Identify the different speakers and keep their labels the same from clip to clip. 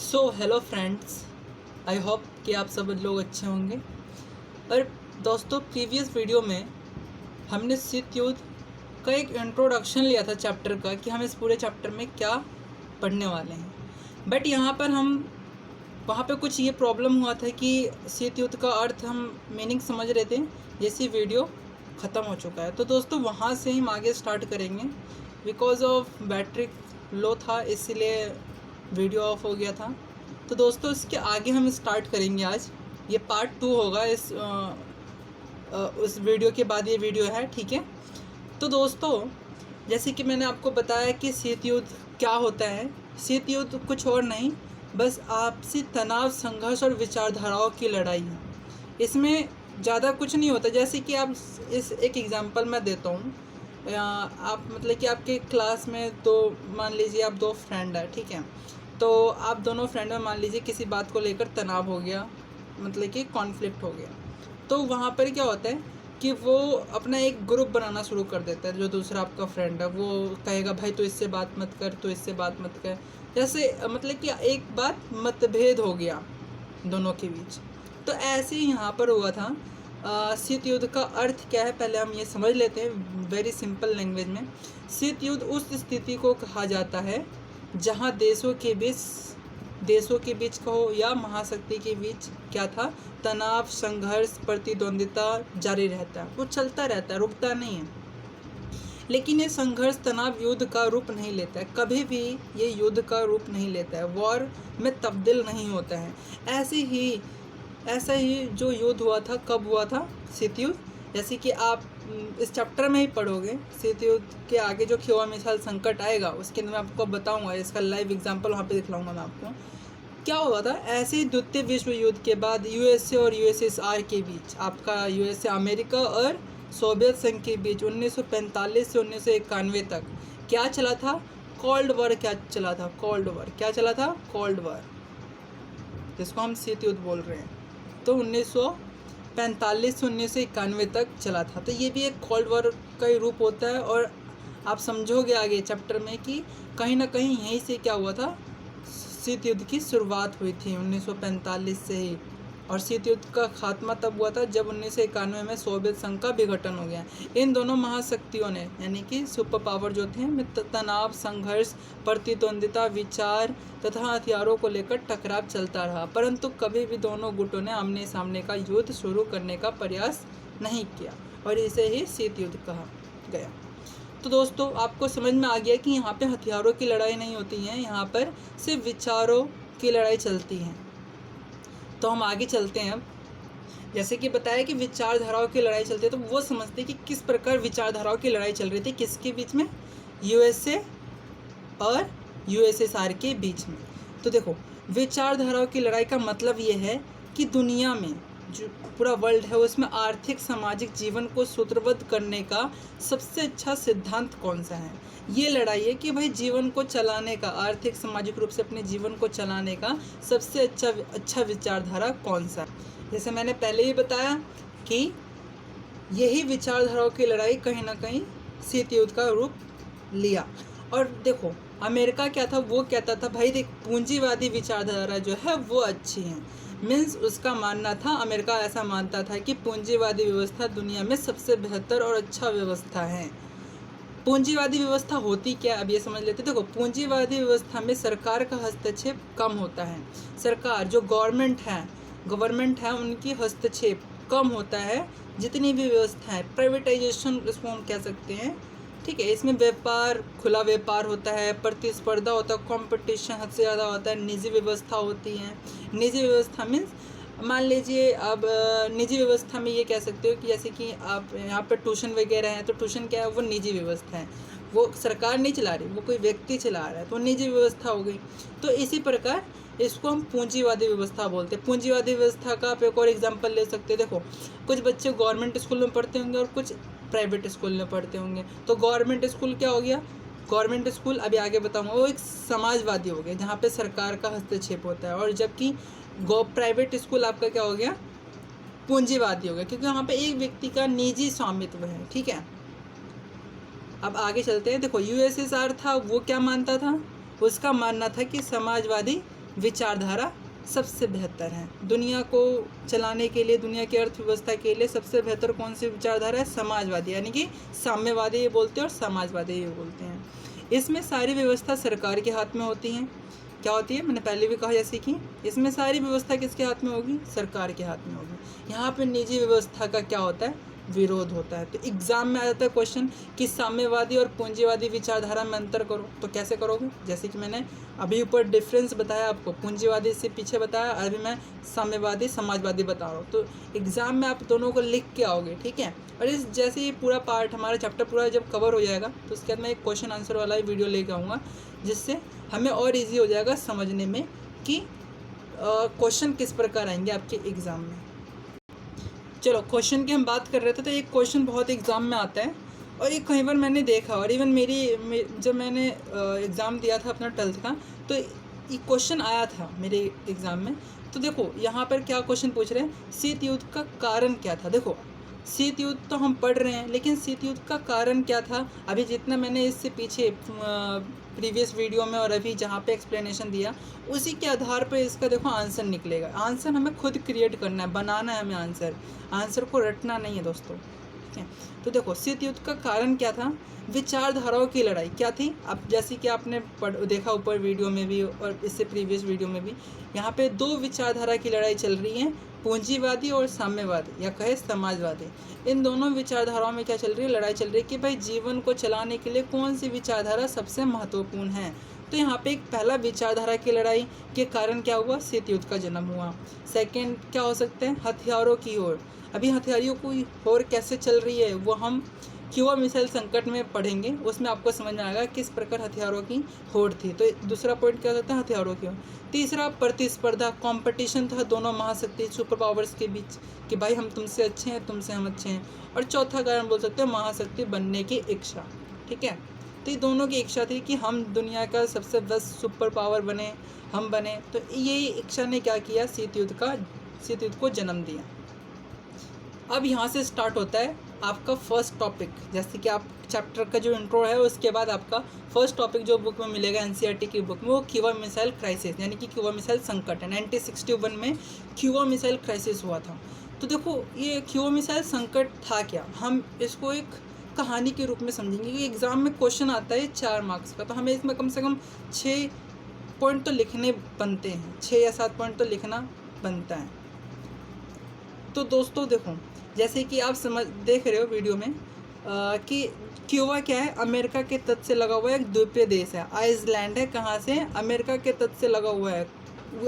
Speaker 1: Hello friends, I hope कि आप सब लोग अच्छे होंगे। और दोस्तों, प्रीवियस वीडियो में हमने शीत युद्ध का एक इंट्रोडक्शन लिया था चैप्टर का कि हम इस पूरे चैप्टर में क्या पढ़ने वाले हैं। बट यहाँ पर हम वहाँ पे कुछ ये प्रॉब्लम हुआ था कि शीत युद्ध का अर्थ हम मीनिंग समझ रहे थे, जैसी वीडियो ख़त्म हो चुका है। तो दोस्तों, वहाँ से हम आगे स्टार्ट करेंगे। बिकॉज ऑफ बैटरी लो था, इसीलिए वीडियो ऑफ हो गया था। तो दोस्तों, इसके आगे हम स्टार्ट करेंगे आज। ये पार्ट 2 होगा उस वीडियो के बाद ये वीडियो है, ठीक है। तो दोस्तों, जैसे कि मैंने आपको बताया कि शीत युद्ध क्या होता है। शीत युद्ध कुछ और नहीं, बस आपसी तनाव, संघर्ष और विचारधाराओं की लड़ाई है। इसमें ज़्यादा कुछ नहीं होता। जैसे कि आप इस एक एग्जांपल मैं देता हूँ। आप मतलब कि आपके क्लास में तो मान लीजिए आप दो फ्रेंड है, ठीक है। तो आप दोनों फ्रेंड में मान लीजिए किसी बात को लेकर तनाव हो गया, मतलब कि कॉन्फ्लिक्ट हो गया। तो वहाँ पर क्या होता है कि वो अपना एक ग्रुप बनाना शुरू कर देता है। जो दूसरा आपका फ्रेंड है वो कहेगा भाई तो इससे बात मत कर, तो इससे बात मत कर। जैसे मतलब कि एक बात मतभेद हो गया दोनों के बीच। तो ऐसे ही यहाँ पर हुआ था। शीत युद्ध का अर्थ क्या है, पहले हम ये समझ लेते हैं वेरी सिंपल लैंग्वेज में। शीत युद्ध उस स्थिति को कहा जाता है जहाँ देशों के बीच कहो या महाशक्ति के बीच क्या था, तनाव, संघर्ष, प्रतिद्वंदिता जारी रहता है। वो चलता रहता है, रुकता नहीं है। लेकिन ये संघर्ष, तनाव युद्ध का रूप नहीं लेता है, कभी भी ये युद्ध का रूप नहीं लेता है, वॉर में तब्दील नहीं होता है। ऐसा ही जो युद्ध हुआ था, कब हुआ था? शीत युद्ध। जैसे कि आप इस चैप्टर में ही पढ़ोगे, शीत युद्ध के आगे जो खिवा मिसाइल संकट आएगा उसके अंदर मैं आपको बताऊंगा। इसका लाइव एग्जांपल वहाँ पे दिखलाऊंगा मैं आपको। क्या हुआ था, ऐसे ही द्वितीय विश्व युद्ध के बाद यूएसए और यूएसएसआर के बीच, आपका यूएसए अमेरिका और सोवियत संघ के बीच 1945 से 1991 तक क्या चला था? Cold war. क्या चला था? Cold war. क्या चला था? कोल्ड वॉर, जिसको हम शीत युद्ध बोल रहे हैं। तो 1945 से 1991 तक चला था। तो ये भी एक कोल्ड वॉर का ही रूप होता है। और आप समझोगे आगे चैप्टर में कि कहीं ना कहीं यहीं से क्या हुआ था, शीत युद्ध की शुरुआत हुई थी 1945 से ही। और शीत युद्ध का खात्मा तब हुआ था जब 1991 में सोवियत संघ का विघटन हो गया। इन दोनों महाशक्तियों ने, यानी कि सुपर पावर जो थे, में तनाव, संघर्ष, प्रतिद्वंदिता, विचार तथा हथियारों को लेकर टकराव चलता रहा, परंतु कभी भी दोनों गुटों ने आमने सामने का युद्ध शुरू करने का प्रयास नहीं किया, और इसे ही शीत युद्ध कहा गया। तो दोस्तों, आपको समझ में आ गया कि यहाँ पे हथियारों की लड़ाई नहीं होती है, यहाँ पर सिर्फ विचारों की लड़ाई चलती है। तो हम आगे चलते हैं। अब जैसे कि बताया कि विचारधाराओं की लड़ाई चलती है, तो वो समझते हैं कि किस प्रकार विचारधाराओं की लड़ाई चल रही थी, किसके बीच में? यूएसए और यूएसएसआर के बीच में। तो देखो, विचारधाराओं की लड़ाई का मतलब ये है कि दुनिया में जो पूरा वर्ल्ड है उसमें आर्थिक सामाजिक जीवन को सूत्रबद्ध करने का सबसे अच्छा सिद्धांत कौन सा है। ये लड़ाई है कि भाई जीवन को चलाने का, आर्थिक सामाजिक रूप से अपने जीवन को चलाने का सबसे अच्छा विचारधारा कौन सा है। जैसे मैंने पहले ही बताया कि यही विचारधाराओं की लड़ाई कहीं ना कहीं शीत युद्ध का रूप लिया। और देखो, अमेरिका क्या था, वो कहता था भाई देख, पूंजीवादी विचारधारा जो है वो अच्छी है। मीन्स उसका मानना था, अमेरिका ऐसा मानता था कि पूंजीवादी व्यवस्था दुनिया में सबसे बेहतर और अच्छा व्यवस्था है। पूंजीवादी व्यवस्था होती क्या, अब ये समझ लेते। देखो, पूंजीवादी व्यवस्था में सरकार का हस्तक्षेप कम होता है। सरकार जो गवर्नमेंट है उनकी हस्तक्षेप कम होता है। जितनी भी व्यवस्था है, प्राइवेटाइजेशन इसको हम कह सकते हैं, ठीक है। इसमें व्यापार, खुला व्यापार होता है, प्रतिस्पर्धा होता है, कंपटीशन हद से ज़्यादा होता है, निजी व्यवस्था होती है। निजी व्यवस्था मीन्स मान लीजिए, अब निजी व्यवस्था में ये कह सकते हो कि जैसे कि आप यहाँ पर ट्यूशन वगैरह हैं, तो ट्यूशन क्या है, वो निजी व्यवस्था है, वो सरकार नहीं चला रही, वो कोई व्यक्ति चला रहा है, तो निजी व्यवस्था हो गई। तो इसी प्रकार इसको हम पूंजीवादी व्यवस्था बोलते हैं। पूंजीवादी व्यवस्था का आप एक और एग्जांपल ले सकते हैं। देखो, कुछ बच्चे गवर्नमेंट स्कूल में पढ़ते होंगे और कुछ प्राइवेट स्कूल में पढ़ते होंगे। तो गवर्नमेंट स्कूल क्या हो गया? गवर्नमेंट स्कूल अभी आगे बताऊंगा, वो एक समाजवादी हो गया जहाँ पे सरकार का हस्तक्षेप होता है। और जबकि प्राइवेट स्कूल आपका क्या हो गया? पूंजीवादी हो गया, क्योंकि वहाँ पे एक व्यक्ति का निजी स्वामित्व है, ठीक है। अब आगे चलते हैं। देखो, यूएसएसआर था, वो क्या मानता था? उसका मानना था कि समाजवादी विचारधारा सबसे बेहतर है। दुनिया को चलाने के लिए, दुनिया की अर्थव्यवस्था के लिए सबसे बेहतर कौन सी विचारधारा है? समाजवादी, यानी कि साम्यवादी ये बोलते हैं और समाजवादी ये बोलते हैं। इसमें सारी व्यवस्था सरकार के हाथ में होती है। क्या होती है? मैंने पहले भी कहा जैसे कि इसमें सारी व्यवस्था किसके हाथ में होगी? सरकार के हाथ में होगी। यहाँ पे निजी व्यवस्था का क्या होता है? विरोध होता है। तो एग्जाम में आ जाता है क्वेश्चन कि साम्यवादी और पूंजीवादी विचारधारा में अंतर करो, तो कैसे करोगे? जैसे कि मैंने अभी ऊपर डिफरेंस बताया आपको, पूंजीवादी से पीछे बताया, और अभी मैं साम्यवादी समाजवादी बता रहा हूँ। तो एग्जाम में आप दोनों को लिख के आओगे, ठीक है। और इस जैसे ये पूरा पार्ट, हमारा चैप्टर पूरा जब कवर हो जाएगा तो उसके बाद मैं एक क्वेश्चन आंसर वाला ही वीडियो लेके आऊँगा, जिससे हमें और ईजी हो जाएगा समझने में कि क्वेश्चन किस प्रकार आएंगे आपके एग्ज़ाम में। चलो क्वेश्चन की हम बात कर रहे थे, तो एक क्वेश्चन बहुत एग्ज़ाम में आता है और ये कई बार मैंने देखा, और इवन जब मैंने एग्ज़ाम दिया था अपना 12th का, तो ये क्वेश्चन आया था मेरे एग्ज़ाम में। तो देखो यहाँ पर क्या क्वेश्चन पूछ रहे हैं, शीत युद्ध का कारण क्या था। देखो शीत युद्ध तो हम पढ़ रहे हैं, लेकिन शीत युद्ध का कारण क्या था? अभी जितना मैंने इससे पीछे प्रीवियस वीडियो में और अभी जहाँ पे एक्सप्लेनेशन दिया, उसी के आधार पर इसका देखो आंसर निकलेगा। आंसर हमें खुद क्रिएट करना है, बनाना है हमें आंसर को रटना नहीं है दोस्तों, ठीक है। तो देखो शीत युद्ध का कारण क्या था? विचारधाराओं की लड़ाई क्या थी? अब जैसे कि आपने देखा ऊपर वीडियो में भी और इससे प्रीवियस वीडियो में भी, यहाँ पे दो विचारधारा की लड़ाई चल रही है, पूंजीवादी और साम्यवादी या कहे समाजवादी। इन दोनों विचारधाराओं में क्या चल रही है? लड़ाई चल रही है कि भाई जीवन को चलाने के लिए कौन सी विचारधारा सबसे महत्वपूर्ण है। तो यहाँ पे एक पहला विचारधारा की लड़ाई के कारण क्या हुआ? शीत युद्ध का जन्म हुआ। सेकंड क्या हो सकते हैं? हथियारों की ओर। अभी हथियारों की ओर कैसे चल रही है वो हम क्यूबा मिसाइल संकट में पढ़ेंगे, उसमें आपको समझ में आएगा किस प्रकार हथियारों की होड़ थी। तो दूसरा पॉइंट क्या होता है? हथियारों की ओर। तीसरा प्रतिस्पर्धा, कंपटीशन था दोनों महाशक्ति सुपर पावर्स के बीच कि भाई हम तुमसे अच्छे हैं, तुमसे हम अच्छे हैं। और चौथा कारण बोल सकते हैं महाशक्ति बनने की इच्छा, ठीक है। तो ये दोनों की इच्छा थी कि हम दुनिया का सबसे बेस्ट सुपर पावर बने, हम बने। तो यही इच्छा ने क्या किया? शीत युद्ध को जन्म दिया। अब यहाँ से स्टार्ट होता है आपका फर्स्ट टॉपिक। जैसे कि आप चैप्टर का जो इंट्रो है उसके बाद आपका फर्स्ट टॉपिक जो बुक में मिलेगा एनसीईआरटी की बुक में, वो क्यूबा मिसाइल क्राइसिस, यानी कि क्यूबा मिसाइल संकट है। 1961 में क्यूबा मिसाइल क्राइसिस हुआ था। तो देखो ये क्यूबा मिसाइल संकट था क्या, हम इसको एक कहानी के रूप में समझेंगे कि एग्ज़ाम में क्वेश्चन आता है 4 मार्क्स का, तो हमें इसमें कम से कम 6 पॉइंट तो लिखने बनते हैं, 6 या 7 पॉइंट तो लिखना बनता है। तो दोस्तों देखो जैसे कि आप देख रहे हो वीडियो में कि क्यूबा क्या है? अमेरिका के तट से लगा हुआ एक द्वीपीय देश है। आइसलैंड है, कहाँ से? अमेरिका के तट से लगा हुआ है।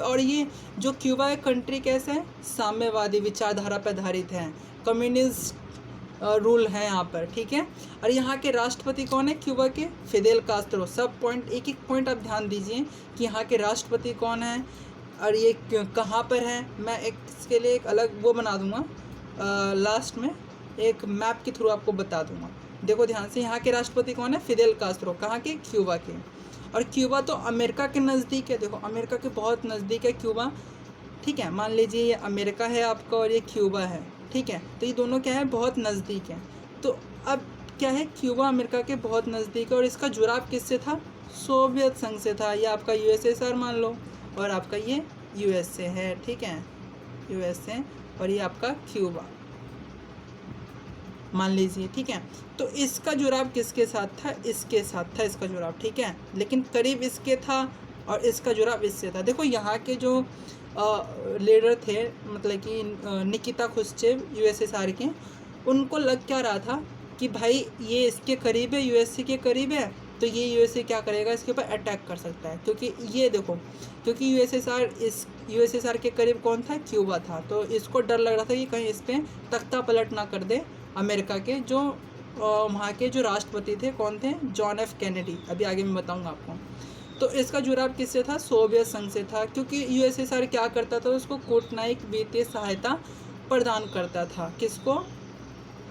Speaker 1: और ये जो क्यूबा है कंट्री कैसा है? साम्यवादी विचारधारा पर आधारित है, कम्युनिस्ट रूल है यहाँ पर, ठीक है। और यहाँ के राष्ट्रपति कौन है क्यूबा के? Fidel Castro. सब पॉइंट एक एक पॉइंट आप ध्यान दीजिए कि यहाँ के राष्ट्रपति कौन है और ये कहाँ पर है। मैं इसके लिए एक अलग वो बना दूँगा, लास्ट में एक मैप के थ्रू आपको बता दूंगा। देखो ध्यान से, यहाँ के राष्ट्रपति कौन है? Fidel Castro. कहाँ के? क्यूबा के। और क्यूबा तो अमेरिका के नज़दीक है। देखो अमेरिका के बहुत नज़दीक है क्यूबा, ठीक है। मान लीजिए ये अमेरिका है आपका और ये क्यूबा है, ठीक है। तो ये दोनों क्या है? बहुत नज़दीक है। तो अब क्या है? क्यूबा अमेरिका के बहुत नज़दीक है और इसका जुड़ाव किससे था? सोवियत संघ से था। ये आपका यूएसएसआर मान लो और आपका ये यूएसए है, ठीक है, यूएसए। और ये आपका क्यूबा मान लीजिए, ठीक है। तो इसका जुड़ाव किसके साथ था? इसके साथ था इसका जुड़ाव, ठीक है, लेकिन करीब इसके था और इसका जुड़ाव इससे था। देखो यहाँ के जो लीडर थे, मतलब कि निकिता खुश्चेव यूएसएसआर के, उनको लग क्या रहा था कि भाई ये इसके करीब है, यूएसए के करीब है, तो ये यूएसए क्या करेगा? इसके ऊपर अटैक कर सकता है। क्योंकि ये देखो, क्योंकि यूएसएसआर के करीब कौन था? क्यूबा था। तो इसको डर लग रहा था कि कहीं इस पर तख्ता पलट ना कर दे अमेरिका के जो वहाँ के जो राष्ट्रपति थे। कौन थे? John F Kennedy. अभी आगे मैं बताऊँगा आपको। तो इसका जुड़ाव किससे था? सोवियत संघ से था। क्योंकि यूएसएसआर क्या करता था? उसको कूटनीतिक वित्तीय सहायता प्रदान करता था। किसको?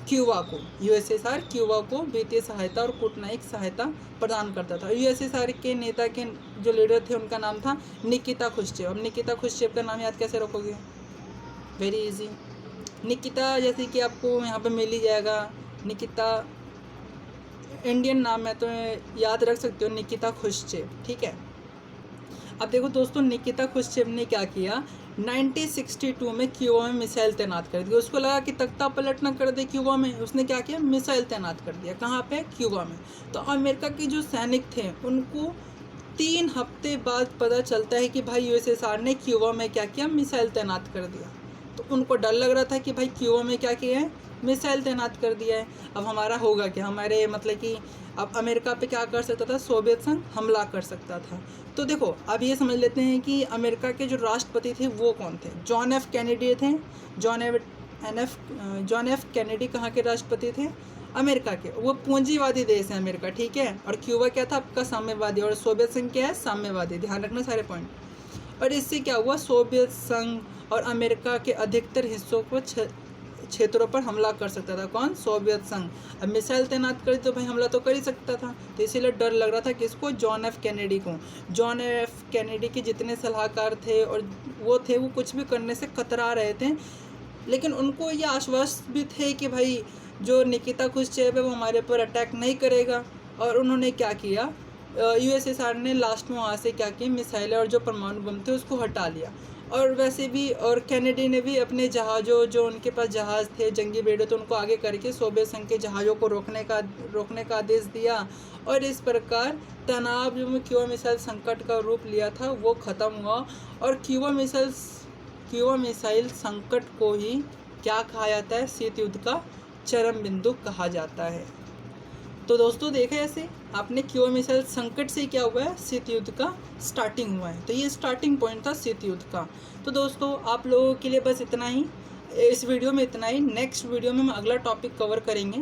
Speaker 1: क्यूबा को। यूएसएसआर क्यूबा को वित्तीय सहायता और कूटनीतिक सहायता प्रदान करता था। यूएसएसआर के नेता के जो लीडर थे उनका नाम था निकिता खुश्चेव। अब निकिता खुश्चेव का नाम याद कैसे रखोगे? वेरी इजी, निकिता जैसे कि आपको यहाँ पे मिल ही जाएगा। निकिता इंडियन नाम है तो याद रख सकते हो, निकिता खुश्चेव, ठीक है। अब देखो दोस्तों, निकिता खुश्चेव ने क्या किया, 1962 में क्यूबा में मिसाइल तैनात कर दी। उसको लगा कि तख्ता पलट ना कर दे क्यूबा में, उसने क्या किया, मिसाइल तैनात कर दिया। कहाँ पे, क्यूबा में। तो अमेरिका के जो सैनिक थे उनको 3 हफ्ते बाद पता चलता है कि भाई यूएसएसआर ने क्यूबा में क्या किया, मिसाइल तैनात कर दिया। तो उनको डर लग रहा था कि भाई क्यूबा में क्या किया है, मिसाइल तैनात कर दिया है। अब हमारा होगा क्या, हमारे मतलब कि अब अमेरिका पे क्या कर सकता था, सोवियत संघ हमला कर सकता था। तो देखो अब ये समझ लेते हैं कि अमेरिका के जो राष्ट्रपति थे वो कौन थे। जॉन एफ कैनेडी थे। जॉन एफ कैनेडी कहाँ के राष्ट्रपति थे, अमेरिका के। वो पूंजीवादी देश है अमेरिका, ठीक है। और क्यूबा क्या था, आपका साम्यवादी। और सोवियत संघ क्या है, साम्यवादी। ध्यान रखना सारे पॉइंट। और इससे क्या हुआ, सोवियत संघ और अमेरिका के अधिकतर हिस्सों को क्षेत्रों पर हमला कर सकता था। कौन, सोवियत संघ। अब मिसाइल तैनात कर तो भाई हमला तो कर ही सकता था। तो इसीलिए डर लग रहा था किसको, जॉन एफ कैनेडी को। जॉन एफ कैनेडी के जितने सलाहकार थे और वो कुछ भी करने से कतरा रहे थे। लेकिन उनको ये आश्वस्त भी थे कि भाई जो निकिता खुश्चेव है वो हमारे पर अटैक नहीं करेगा। और उन्होंने क्या किया, यूएसएसआर ने लास्ट में वहाँ से क्या किया, मिसाइलें और जो परमाणु बम थे उसको हटा लिया। और वैसे भी, और कैनेडी ने भी अपने जहाज़ों, जो उनके पास जहाज़ थे जंगी बेड़े, तो उनको आगे करके सोवियत संघ के जहाज़ों को रोकने का आदेश दिया। और इस प्रकार तनाव जो क्यूबा मिसाइल संकट का रूप लिया था वो ख़त्म हुआ। और क्यूबा मिसाइल संकट को ही क्या कहा जाता है, शीत युद्ध का चरम बिंदु कहा जाता है। तो दोस्तों देखा ऐसे आपने, क्यूबा मिसाइल संकट से क्या हुआ है, शीत युद्ध का स्टार्टिंग हुआ है। तो ये स्टार्टिंग पॉइंट था शीत युद्ध का। तो दोस्तों आप लोगों के लिए बस इतना ही, इस वीडियो में इतना ही। नेक्स्ट वीडियो में हम अगला टॉपिक कवर करेंगे,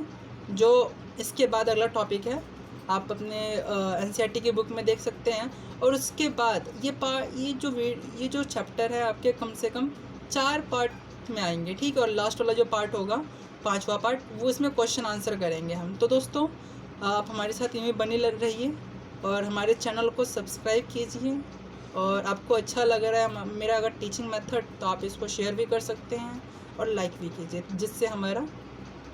Speaker 1: जो इसके बाद अगला टॉपिक है, आप अपने एनसीईआरटी की बुक में देख सकते हैं। और उसके बाद ये जो चैप्टर है आपके कम से कम 4 पार्ट में आएंगे, ठीक है। और लास्ट वाला जो पार्ट होगा, 5वां पार्ट, वो इसमें क्वेश्चन आंसर करेंगे हम। तो दोस्तों आप हमारे साथ यूँ ही बने रहिए और हमारे चैनल को सब्सक्राइब कीजिए। और आपको अच्छा लग रहा है मेरा अगर टीचिंग मेथड, तो आप इसको शेयर भी कर सकते हैं और लाइक भी कीजिए, जिससे हमारा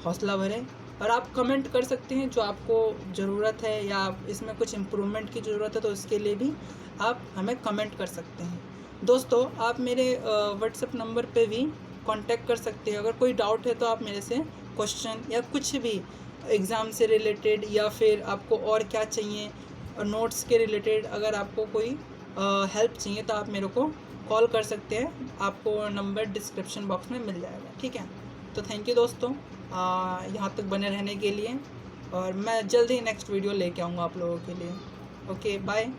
Speaker 1: हौसला बढ़े। और आप कमेंट कर सकते हैं जो आपको ज़रूरत है, या इसमें कुछ इम्प्रूवमेंट की ज़रूरत है, तो उसके लिए भी आप हमें कमेंट कर सकते हैं। दोस्तों आप मेरे व्हाट्सएप नंबर पे भी कांटेक्ट कर सकते हैं। अगर कोई डाउट है तो आप मेरे से क्वेश्चन या कुछ भी एग्ज़ाम से रिलेटेड, या फिर आपको और क्या चाहिए, और नोट्स के रिलेटेड अगर आपको कोई हेल्प चाहिए तो आप मेरे को कॉल कर सकते हैं। आपको नंबर डिस्क्रिप्शन बॉक्स में मिल जाएगा, ठीक है। तो थैंक यू दोस्तों यहाँ तक बने रहने के लिए। और मैं जल्द ही नेक्स्ट वीडियो लेके आऊँगा आप लोगों के लिए। Okay bye.